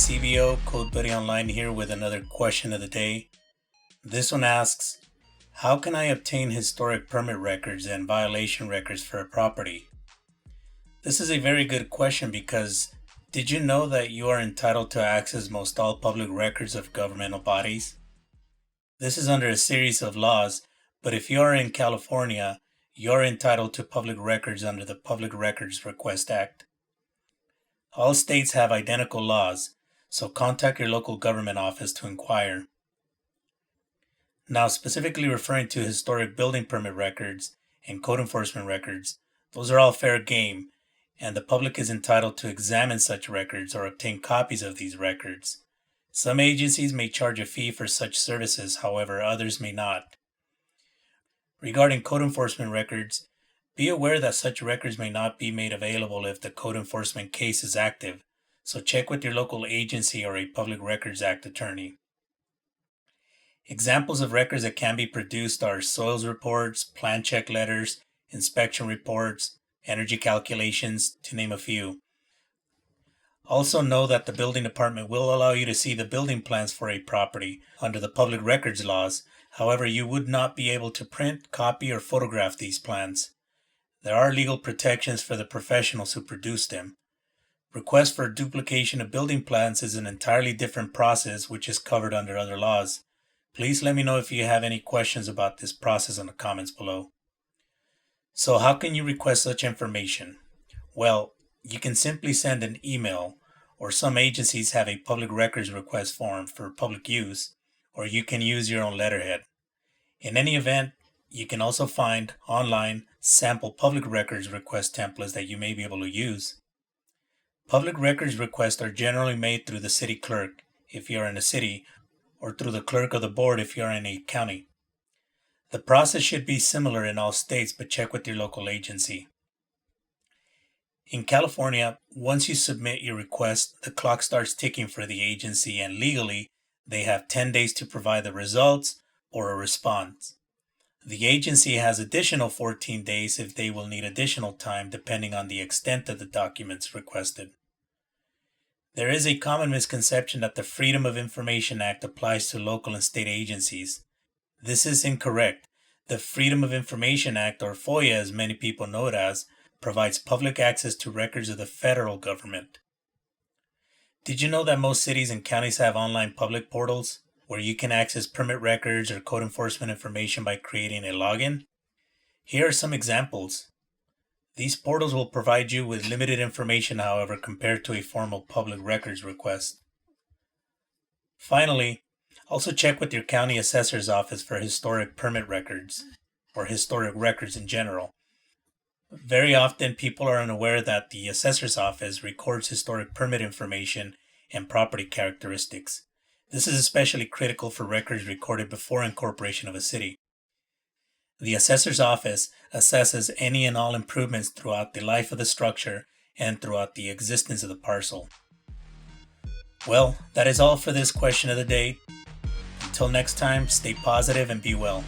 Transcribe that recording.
CBO Code Buddy Online here with another question of the day. This one asks, how can I obtain historic permit records and violation records for a property? This is a very good question because did you know that you are entitled to access most all public records of governmental bodies? This is under a series of laws, but if you are in California, you are entitled to public records under the Public Records Request Act. All states have identical laws, so contact your local government office to inquire. Now, specifically referring to historic building permit records and code enforcement records, those are all fair game, and the public is entitled to examine such records or obtain copies of these records. Some agencies may charge a fee for such services, however, others may not. Regarding code enforcement records, be aware that such records may not be made available if the code enforcement case is active, so check with your local agency or a Public Records Act attorney. Examples of records that can be produced are soils reports, plan check letters, inspection reports, energy calculations, to name a few. Also know that the building department will allow you to see the building plans for a property under the public records laws. However, you would not be able to print, copy, or photograph these plans. There are legal protections for the professionals who produce them. Request for duplication of building plans is an entirely different process which is covered under other laws. Please let me know if you have any questions about this process in the comments below. So how can you request such information? Well, you can simply send an email, or some agencies have a public records request form for public use, or you can use your own letterhead. In any event, you can also find online sample public records request templates that you may be able to use. Public records requests are generally made through the city clerk if you are in a city, or through the clerk of the board if you are in a county. The process should be similar in all states, but check with your local agency. In California, once you submit your request, the clock starts ticking for the agency, and legally, they have 10 days to provide the results or a response. The agency has additional 14 days if they will need additional time depending on the extent of the documents requested. There is a common misconception that the Freedom of Information Act applies to local and state agencies. This is incorrect. The Freedom of Information Act, or FOIA as many people know it as, provides public access to records of the federal government. Did you know that most cities and counties have online public portals where you can access permit records or code enforcement information by creating a login? Here are some examples. These portals will provide you with limited information, however, compared to a formal public records request. Finally, also check with your county assessor's office for historic permit records, or historic records in general. Very often, people are unaware that the assessor's office records historic permit information and property characteristics. This is especially critical for records recorded before incorporation of a city. The assessor's office assesses any and all improvements throughout the life of the structure and throughout the existence of the parcel. Well, that is all for this question of the day. Until next time, stay positive and be well.